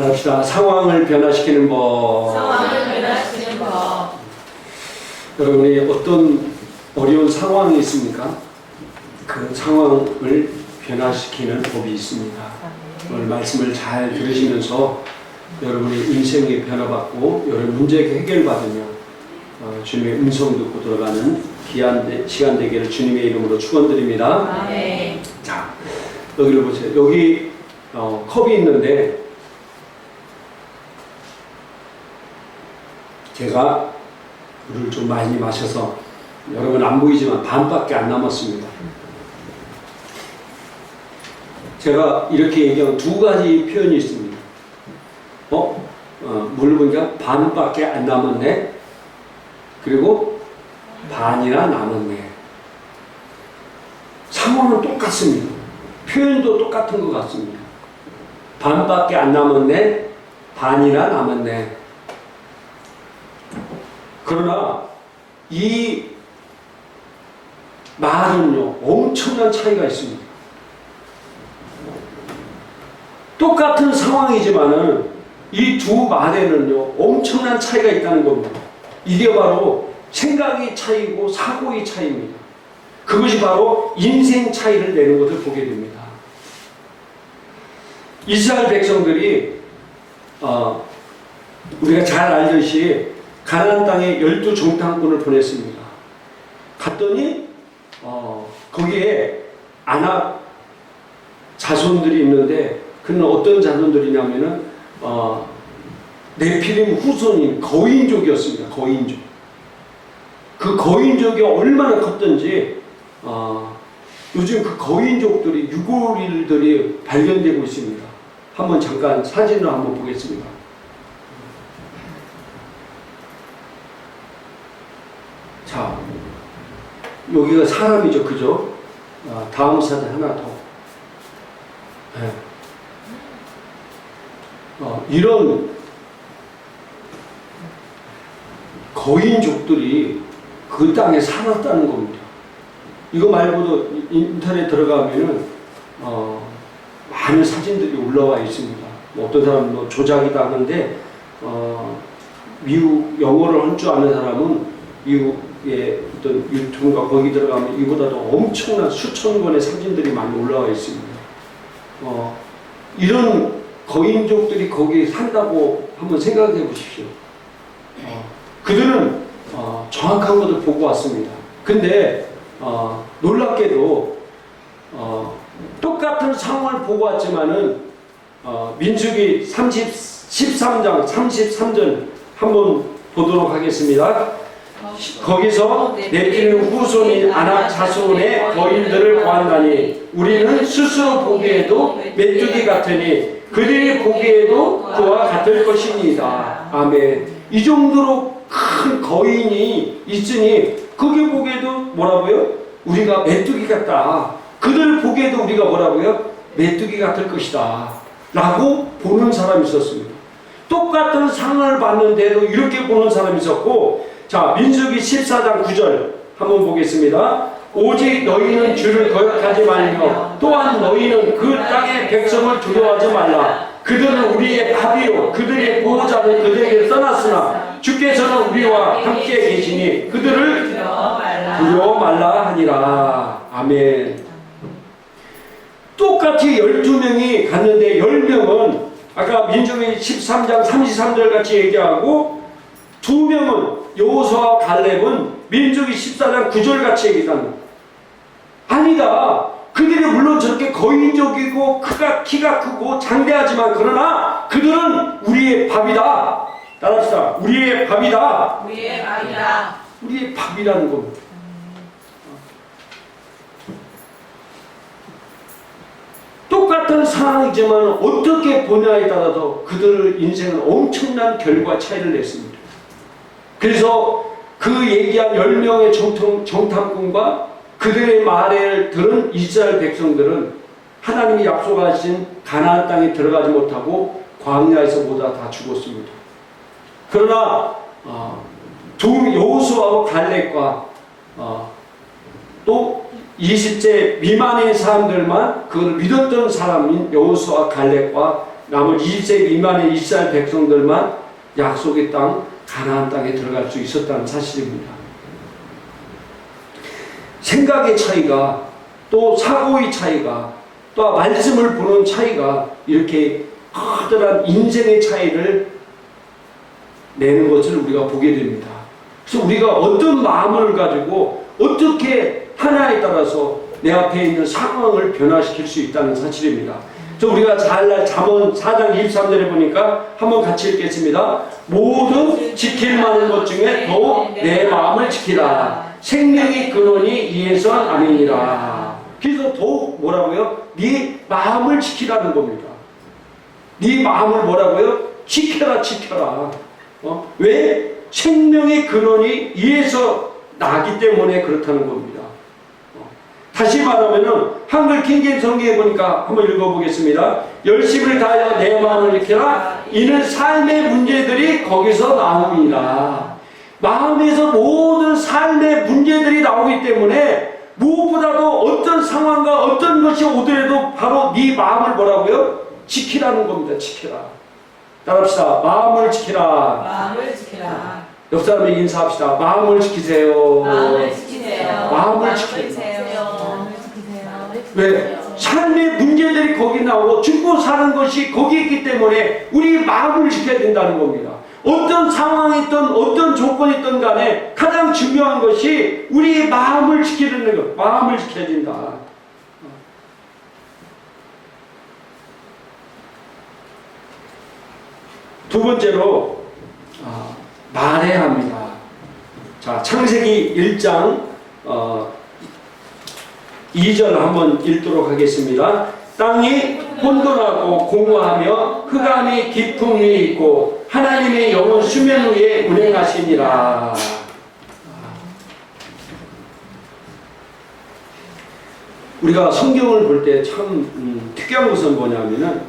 합시다. 상황을 변화시키는 법. 상황을 변화시키는 법. 여러분이 어떤 어려운 상황이 있습니까? 그 상황을 변화시키는 법이 있습니다. 오늘 말씀을 잘 들으시면서 여러분의 인생이 변화받고 여러분 문제가 해결받으며 주님의 음성 듣고 들어가는 귀한 시간 되기를 주님의 이름으로 축원드립니다. 아멘. 자, 여기를 보세요. 여기 컵이 있는데 제가 물을 좀 많이 마셔서 여러분 안 보이지만 반밖에 안 남았습니다. 제가 이렇게 얘기한 두 가지 표현이 있습니다. 물을 보니까 반밖에 안 남았네. 그리고 반이나 남았네. 상황은 똑같습니다. 표현도 똑같은 것 같습니다. 반밖에 안 남았네. 반이나 남았네. 그러나 이 말은요 엄청난 차이가 있습니다. 똑같은 상황이지만은 이 두 말에는요 엄청난 차이가 있다는 겁니다. 이게 바로 생각의 차이고 사고의 차이입니다. 그것이 바로 인생 차이를 내는 것을 보게 됩니다. 이스라엘 백성들이 우리가 잘 알듯이 가나안 땅에 12정탐꾼을 보냈습니다. 갔더니 거기에 아낙 자손들이 있는데 그는 어떤 자손들이냐면은 네피림 후손인 거인족이었습니다. 거인족. 그 거인족이 얼마나 컸던지 요즘 그 거인족들이 유골들이 발견되고 있습니다. 한번 잠깐 사진을 한번 보겠습니다. 자, 여기가 사람이죠, 그죠? 다음 사진 하나 더. 네. 이런 거인족들이 그 땅에 살았다는 겁니다. 이거 말고도 인터넷 들어가면은 많은 사진들이 올라와 있습니다. 어떤 사람은 조작이다 하는데 미국 영어를 할 줄 아는 사람은 미국의 어떤 유튜브가 거기 들어가면 이보다도 엄청난 수천 건의 사진들이 많이 올라와 있습니다. 이런 거인족들이 거기에 산다고 한번 생각해 보십시오. 그들은 정확한 것을 보고 왔습니다. 근데 놀랍게도 똑같은 상황을 보고 왔지만은 민수기 13장 33절 한번 보도록 하겠습니다. 거기서 네피림 후손인 아낙 자손의 거인들을 보았나니 우리는 스스로 보기에도 메뚜기 같으니 그들이 보기에도 그와 같을 것이니이다. 아멘. 이 정도로 큰 거인이 있으니 그게 보기에도 뭐라고요? 우리가 메뚜기 같다. 그들 보기에도 우리가 뭐라고요? 메뚜기 같을 것이다. 라고 보는 사람이 있었습니다. 똑같은 상을 봤는데도 이렇게 보는 사람이 있었고, 자, 민수기 14장 9절 한번 보겠습니다. 오직 너희는 주를 거역하지 말며 또한 너희는 그 땅의 백성을 두려워하지 말라. 그들은 우리의 밥이요 그들의 보호자는 그들에게 떠났으나 주께서는 우리와 함께 계시니 그들을 두려워 말라 하니라. 아멘. 똑같이 12명이 갔는데 10명은 아까 민수기 13장 33절 같이 얘기하고 2명은 여호수아와 갈렙은 민수기 14장 9절 같이 얘기하는 아니다. 그들이 물론 저렇게 거인족이고 키가 크고 장대하지만 그러나 그들은 우리의 밥이다. 따라합시다. 우리의 밥이다. 우리의 밥이다. 우리의 밥이라는 겁니다. 똑같은 상황이지만 어떻게 보냐에 따라서 그들의 인생은 엄청난 결과 차이를 냈습니다. 그래서 그 얘기한 10명의 정탐꾼과 그들의 말을 들은 이스라엘 백성들은 하나님이 약속하신 가나안 땅에 들어가지 못하고 광야에서 모두 다 죽었습니다. 그러나 여호수아와 갈렙과 또 20세 미만의 사람들만 그걸 믿었던 사람인 여호수아 갈렙과 남은 20세 미만의 이스라엘 백성들만 약속의 땅 가나안 땅에 들어갈 수 있었다는 사실입니다. 생각의 차이가, 또 사고의 차이가, 또 말씀을 보는 차이가 이렇게 커다란 인생의 차이를 내는 것을 우리가 보게 됩니다. 그래서 우리가 어떤 마음을 가지고 어떻게 하나에 따라서 내 앞에 있는 상황을 변화시킬 수 있다는 사실입니다. 그래서 우리가 잘날 잠언 4장 23절에 보니까 한번 같이 읽겠습니다. 모든 지킬 만한 것 중에 더욱 내 마음을 지키라. 생명의 근원이 이에서 아멘이라. 그래서 더욱 뭐라고요? 네 마음을 지키라는 겁니다. 네 마음을 뭐라고요? 지켜라, 지켜라. 왜? 생명의 근원이 이에서 나기 때문에 그렇다는 겁니다. 다시 말하면은 한글 킹제임스 성경에 보니까 한번 읽어보겠습니다. 열심을 다하여 내 마음을 지켜라. 이는 삶의 문제들이 거기서 나옵니다. 마음에서 모든 삶의 문제들이 나오기 때문에 무엇보다도 어떤 상황과 어떤 것이 오더라도 바로 네 마음을 뭐라고요? 지키라는 겁니다. 지켜라. 따라합시다. 마음을 지키라. 마음을 지키라. 옆 사람에게 인사합시다. 마음을 지키세요. 마음을 지키세요. 마음을 지키세요. 왜? 삶의 문제들이 거기 나오고 죽고 사는 것이 거기 있기 때문에 우리 마음을 지켜야 된다는 겁니다. 어떤 상황이 있든 어떤 조건이 있든 간에 가장 중요한 것이 우리 마음을 지키는 것. 마음을 지켜야 된다. 두 번째로 말해야 합니다. 자, 창세기 1장 2절 한번 읽도록 하겠습니다. 땅이 혼돈하고 공허하며 흑암이 깊음 위에 있고 하나님의 영은 수면 위에 운행하시니라. 우리가 성경을 볼 때 참 특이한 것은 뭐냐면은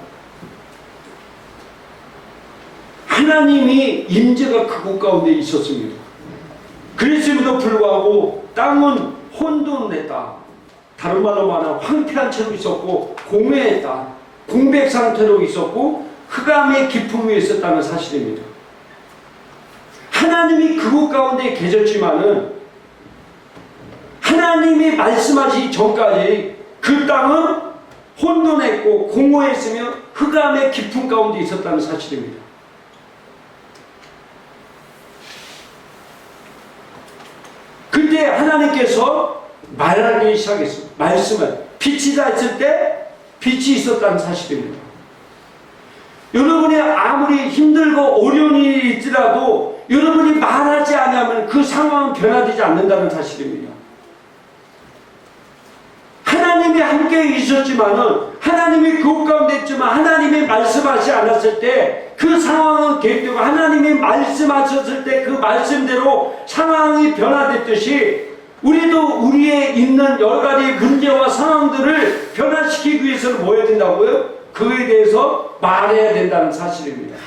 하나님이 임재가 그곳 가운데 있었습니다. 그랬음에도 불구하고 땅은 혼돈했다. 다른 말로 말하면 황폐한 채로 있었고 공허했다. 공백 상태로 있었고 흑암의 깊음 위에 있었다는 사실입니다. 하나님이 그곳 가운데 계셨지만은 하나님이 말씀하시기 전까지 그 땅은 혼돈했고 공허했으며 흑암의 깊음 가운데 있었다는 사실입니다. 그때 하나님께서 말하기 시작했습니다. 말씀을 빛이 다 있을 때 빛이 있었다는 사실입니다. 여러분이 아무리 힘들고 어려운 일이 있더라도 여러분이 말하지 않으면 그 상황은 변화되지 않는다는 사실입니다. 하나님이 함께 있었지만은 하나님이 그곳 가운데 있지만 하나님이 말씀하지 않았을 때 그 상황은 계획되고 하나님이 말씀하셨을 때 그 말씀대로 상황이 변화됐듯이 우리도 우리의 있는 여러 가지 문제와 상황들을 변화시키기 위해서는 뭐 해야 된다고요? 그에 대해서 말해야 된다는 사실입니다.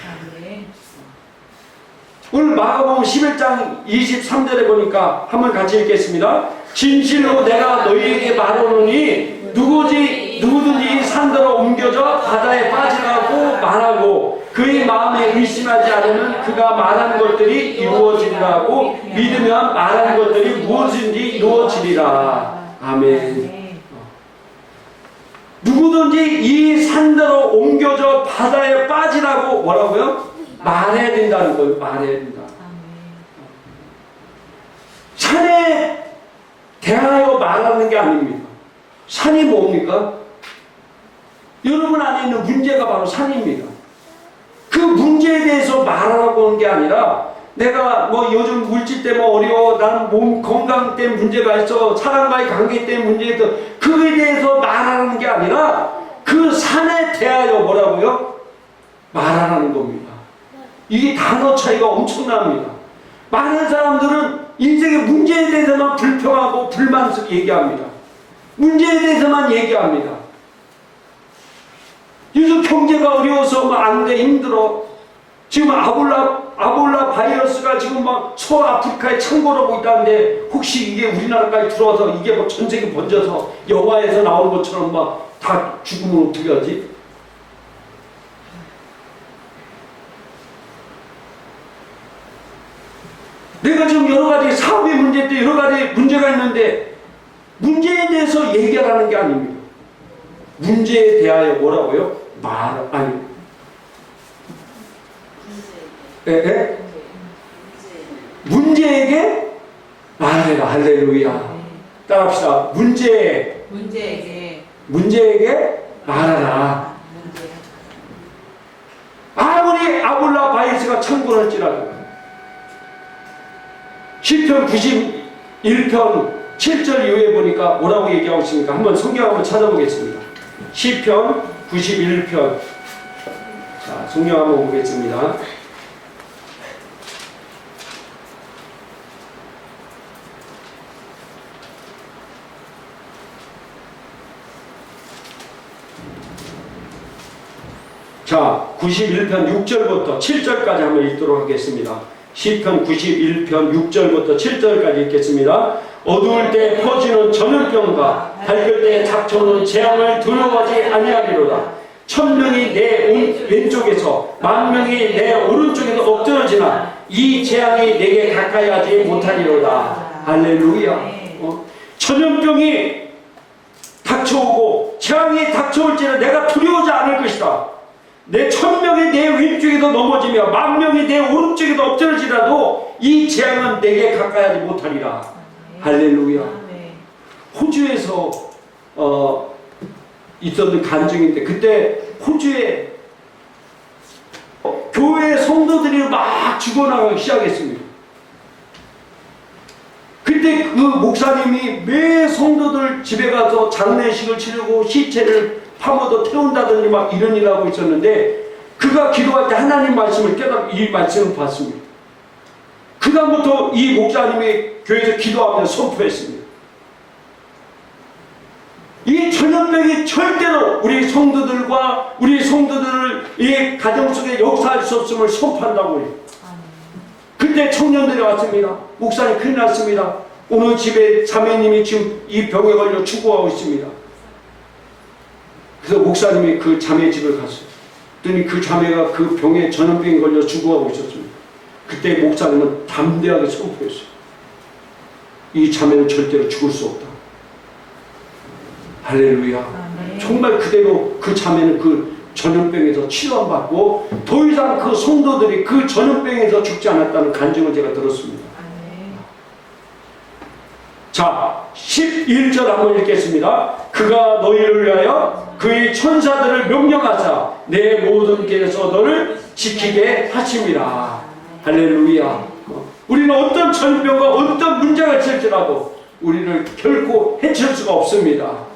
오늘 마가복음 11장 23절에 보니까 한번 같이 읽겠습니다. 진실로 내가 너희에게 말하노니 누구든지 산더러 옮겨져 바다에 빠지라고 말하고 그의 마음에 의심하지 않으면 그가 말하는 것들이 이루어지리라고 믿으면 말하는 것들이 무엇인지 이루어지리라. 아멘. 누구든지 이 산더러 옮겨져 바다에 빠지라고 뭐라고요? 말해야 된다는 거예요. 말해야 된다. 산에 대하여 말하는 게 아닙니다. 산이 뭡니까? 여러분 안에 있는 문제가 바로 산입니다. 그 문제에 대해서 말하라고 하는 게 아니라 내가 뭐 요즘 물질 때문에 어려워, 나는 몸 건강 때문에 문제가 있어, 사람과의 관계 때문에 문제가 있어, 그에 대해서 말하는 게 아니라 그 산에 대하여 뭐라고요? 말하라는 겁니다. 이게 단어 차이가 엄청납니다. 많은 사람들은 인생의 문제에 대해서만 불평하고 불만스럽게 얘기합니다. 문제에 대해서만 얘기합니다. 요즘 경제가 어려워서 막 안 돼, 힘들어. 지금 아볼라 바이러스가 지금 막 서아프리카에 창궐하고 있다는데 혹시 이게 우리나라까지 들어와서 이게 뭐 전 세계 번져서 영화에서 나오는 것처럼 막 다 죽으면 어떻게 하지? 내가 지금 여러 가지 사업의 문제 때 여러 가지 문제가 있는데 문제에 대해서 얘기하라는 게 아닙니다. 문제에 대하여 뭐라고요? 문제에게 말해라. 할렐루야. 따라합시다. 문제에게 말하라. 아무리 아볼라 바이스가 천군할지라도 시편 91편 7절 이후에 보니까 뭐라고 얘기하고 있습니까? 한번 성경 한번 찾아보겠습니다. 시편 91편. 자, 성경 한번 보겠습니다. 자, 91편 6절부터 7절까지 한번 읽도록 하겠습니다. 시편 91편 6절부터 7절까지 읽겠습니다. 어두울 때 퍼지는 전염병과 밝을 때 닥쳐오는 재앙을 두려워하지 아니하리로다. 1000명이 내 왼쪽에서 10,000명이 내 오른쪽에서 엎드러지나 이 재앙이 내게 가까이 하지 못하리로다. 할렐루야. 전염병이 닥쳐오고 재앙이 닥쳐올지는 내가 두려워하지 않을 것이다. 내 1000명이 내 왼쪽에도 넘어지며 10,000명이 내 오른쪽에도 엎드러지라도 이 재앙은 내게 가까이 하지 못하리라. 할렐루야. 호주에서 있었던 간증인데 그때 호주에 교회 성도들이 막 죽어나가기 시작했습니다. 그때 그 목사님이 매 성도들 집에 가서 장례식을 치르고 시체를 파묻어 태운다든지 막 이런 일을 하고 있었는데 그가 기도할 때 하나님 말씀을 깨닫고 이 말씀을 봤습니다. 그 다음부터 이 목사님이 교회에서 기도하며 선포했습니다. 이 전염병이 절대로 우리 성도들과 우리 성도들을 이 가정 속에 역사할 수 없음을 선포한다고요. 그때 청년들이 왔습니다. 목사님 큰일 났습니다. 오늘 집에 자매님이 지금 이 병에 걸려 죽어가고 있습니다. 그래서 목사님이 그 자매 집을 갔어요. 그랬더니 그 자매가 그 병에 전염병에 걸려 죽어가고 있었습니다. 그때 목사님은 담대하게 선포했어요. 이 자매는 절대로 죽을 수 없다. 할렐루야. 정말 그대로 그 자매는 그 전염병에서 치료받고 더 이상 그 성도들이 그 전염병에서 죽지 않았다는 간증을 제가 들었습니다. 자, 11절 한번 읽겠습니다. 그가 너희를 위하여 그의 천사들을 명령하사 내 모든 길에서 너를 지키게 하심이라. 할렐루야. 우리는 어떤 전병과 어떤 문제가 있을지라도 우리를 결코 해칠 수가 없습니다.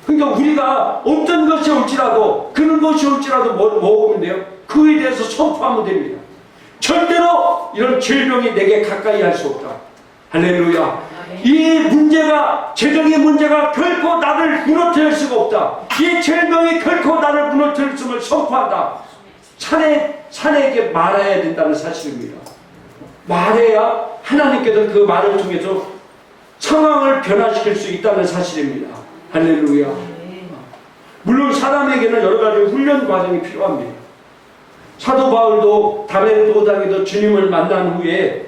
그러니까 우리가 어떤 것이 올지라도 그런 것이 올지라도 뭐 하면 돼요? 그에 대해서 선포하면 됩니다. 절대로 이런 질병이 내게 가까이 할 수 없다. 할렐루야. 이 문제가 재정의 문제가 결코 나를 무너뜨릴 수가 없다. 이 질병이 결코 나를 무너뜨릴 수를 선포한다. 사내에게 말해야 된다는 사실입니다. 말해야 하나님께서 그 말을 통해서 상황을 변화시킬 수 있다는 사실입니다. 할렐루야. 물론 사람에게는 여러 가지 훈련 과정이 필요합니다. 사도 바울도 다메섹에서 주님을 만난 후에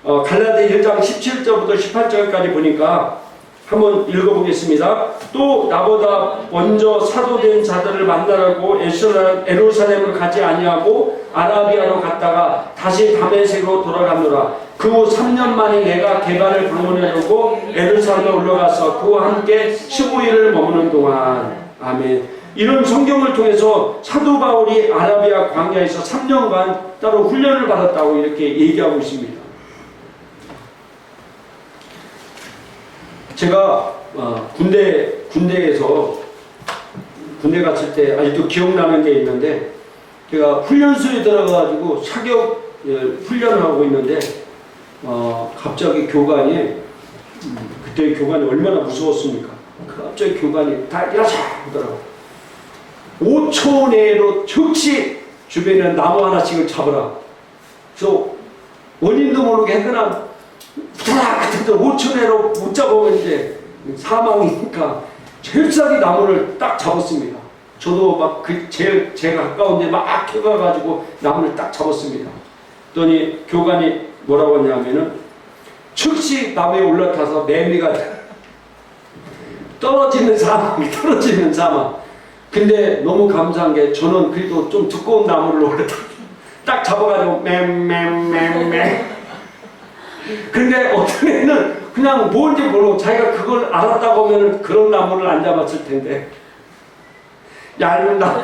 갈라디아 1장 17절부터 18절까지 보니까 한번 읽어보겠습니다. 또 나보다 먼저 사도된 자들을 만나라고 예루살렘을 가지 아니하고 아라비아로 갔다가 다시 다메섹으로 돌아가노라. 그 후 3년 만에 내가 게바를 방문하려고 예루살렘에 올라가서 그와 함께 15일을 머무는 동안. 아멘. 이런 성경을 통해서 사도 바울이 아라비아 광야에서 3년간 따로 훈련을 받았다고 이렇게 얘기하고 있습니다. 제가 군대에서 군대 갔을 때 아직도 기억나는 게 있는데 제가 훈련소에 들어가가지고 사격 훈련을 하고 있는데 갑자기 교관이 그때 교관이 얼마나 무서웠습니까? 갑자기 교관이 다 일어서 하더라고. 5초 내로 즉시 주변에 나무 하나씩을 잡으라. 그래서 원인도 모르게 했거나 그때 5초 내로 못 잡으면 이제 사망이니까 철저하게 나무를 딱 잡았습니다. 저도 막 제가 가까운데 막 켜가가지고 나무를 딱 잡았습니다. 그랬더니 교관이 뭐라고 하냐면은 즉시 나무에 올라타서 매미가 떨어지는 사망. 근데 너무 감사한 게 저는 그래도 좀 두꺼운 나무를 올라타 딱 잡아가지고 맴. 근데 어떤 애는 그냥 뭔지 모르고 자기가 그걸 알았다고 하면 그런 나무를 안 잡았을 텐데 얇은 나무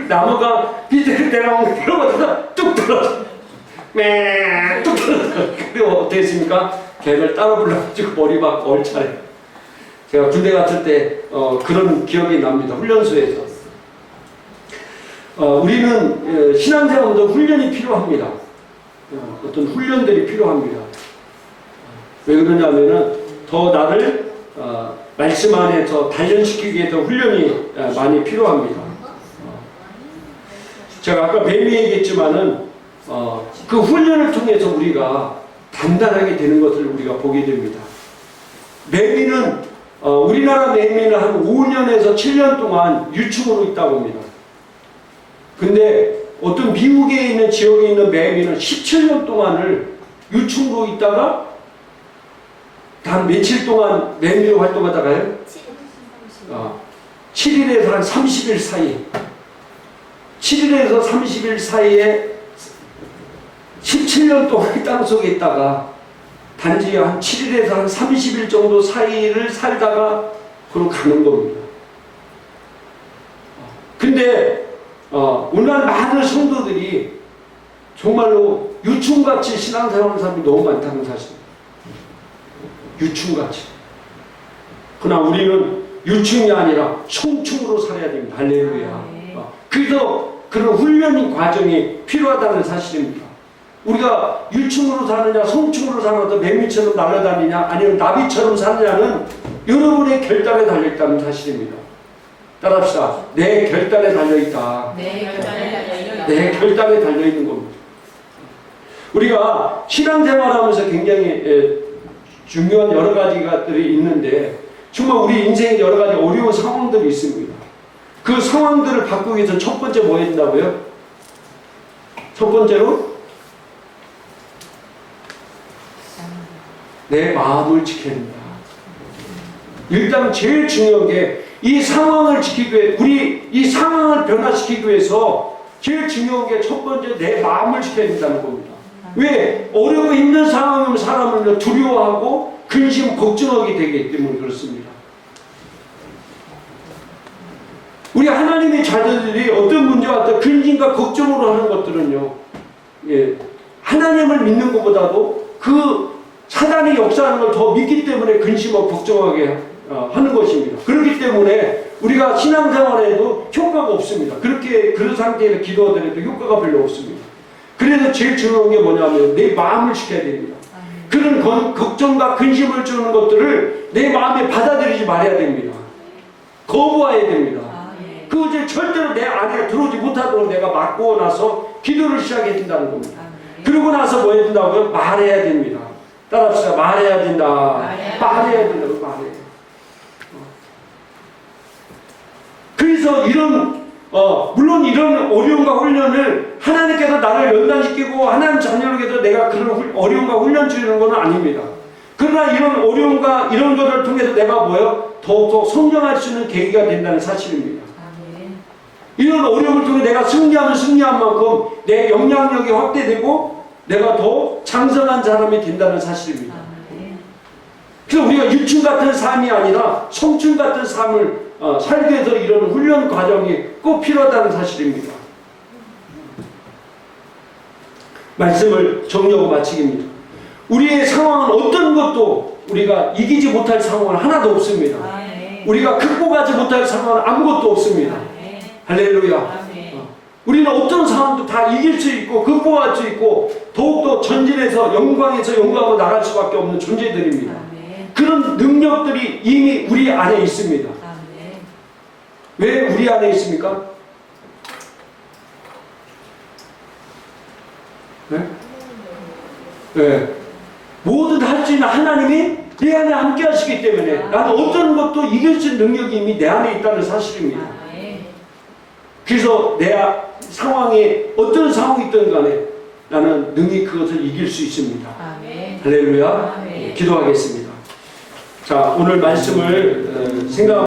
나무가 비틀 때랑 들어가다가 뚝 떨어져 뚝 떨어져. 그리고 어떻게 했습니까? 걔를 따라 불러가지고 머리 막 얼차려. 제가 군대 갔을 때 그런 기억이 납니다. 훈련소에서. 우리는 신앙생활도 훈련이 필요합니다. 어떤 훈련들이 필요합니다. 왜 그러냐면은 더 나를 말씀 안에서 단련시키기 위해서 훈련이 많이 필요합니다. 제가 아까 매미 얘기했지만은 그 훈련을 통해서 우리가 단단하게 되는 것을 우리가 보게 됩니다. 매미는 우리나라 매미는 한 5년에서 7년 동안 유충으로 있다고 합니다. 근데 어떤 미국에 있는 지역에 있는 매미는 17년 동안을 유충으로 있다가 단 며칠 동안 매미로 활동하다가요? 7일에서 한 30일 사이 7일에서 30일 사이에 17년 동안 땅속에 있다가 단지 한 7일에서 한 30일 정도 사이를 살다가 그로 가는 겁니다. 근데 오늘날 많은 성도들이 정말로 유충같이 신앙생활하는 사람이 너무 많다는 사실입니다. 유충같이. 그러나 우리는 유충이 아니라 성충으로 살아야 됩니다. 할렐루야. 그래서 그런 훈련 과정이 필요하다는 사실입니다. 우리가 유충으로 사느냐 성충으로 사느냐 매미처럼 날아다니냐 아니면 나비처럼 사느냐는 여러분의 결단에 달려있다는 사실입니다. 따라합시다. 내 결단에 달려있다. 내 결단에 달려있는 겁니다. 우리가 신앙생활하면서 굉장히 중요한 여러 가지들이 있는데 정말 우리 인생에 여러 가지 어려운 상황들이 있습니다. 그 상황들을 바꾸기 위해서 첫 번째 뭐 해야 된다고요? 첫 번째로 내 마음을 지켜야 된다. 일단 제일 중요한 게 이 상황을 지키기 위해 우리 이 상황을 변화시키기 위해서 제일 중요한 게 첫 번째 내 마음을 지켜야 된다는 겁니다. 왜? 어렵고 힘든 상황이면 사람을 두려워하고 근심, 걱정하게 되기 때문에 그렇습니다. 우리 하나님의 자녀들이 어떤 문제가 왔다 근심과 걱정으로 하는 것들은요, 하나님을 믿는 것보다도 그 사단이 역사하는 걸 더 믿기 때문에 근심하고 걱정하게 하는 것입니다. 그렇기 때문에 우리가 신앙생활에도 효과가 없습니다. 그런 상태에서 기도하더라도 효과가 별로 없습니다. 그래서 제일 중요한 게 뭐냐면 내 마음을 지켜야 됩니다. 그런 걱정과 근심을 주는 것들을 내 마음에 받아들이지 말아야 됩니다. 거부해야 됩니다. 그것을 절대로 내 안에 들어오지 못하도록 내가 막고 나서 기도를 시작해야 된다는 겁니다. 그러고 나서 뭐 해야 된다고요? 말해야 됩니다. 따라합시다. 말해야 된다. 말해야 된다고 말해야. 그래서 물론 이런 어려움과 훈련을 하나님께서 나를 연단시키고 하나님 자녀에게서 내가 그런 어려움과 훈련 주는 건 아닙니다. 그러나 이런 어려움과 이런 것을 통해서 내가 뭐예요? 더욱더 성장할 수 있는 계기가 된다는 사실입니다. 이런 어려움을 통해 내가 승리하면 승리한 만큼 내 영향력이 확대되고 내가 더 장성한 사람이 된다는 사실입니다. 그래서 우리가 유충 같은 삶이 아니라 성충 같은 삶을 살기 위해서 이런 훈련 과정이 꼭 필요하다는 사실입니다. 말씀을 정리하고 마치기입니다. 우리의 상황은 어떤 것도 우리가 이기지 못할 상황은 하나도 없습니다. 우리가 극복하지 못할 상황은 아무것도 없습니다. 할렐루야. 우리는 어떤 상황도 다 이길 수 있고 극복할 수 있고 더욱더 전진해서 영광에서 영광으로 나갈 수밖에 없는 존재들입니다. 그런 능력들이 이미 우리 안에 있습니다. 왜 우리 안에 있습니까? 네? 네. 모든 할 수 있는 하나님이 내 안에 함께 하시기 때문에 나는 어떤 것도 이길 수 있는 능력이 이미 내 안에 있다는 사실입니다. 그래서 내 상황에 어떤 상황이 있든 간에 나는 능히 그것을 이길 수 있습니다. 아멘. 할렐루야. 아멘. 기도하겠습니다. 자, 오늘 말씀을 생각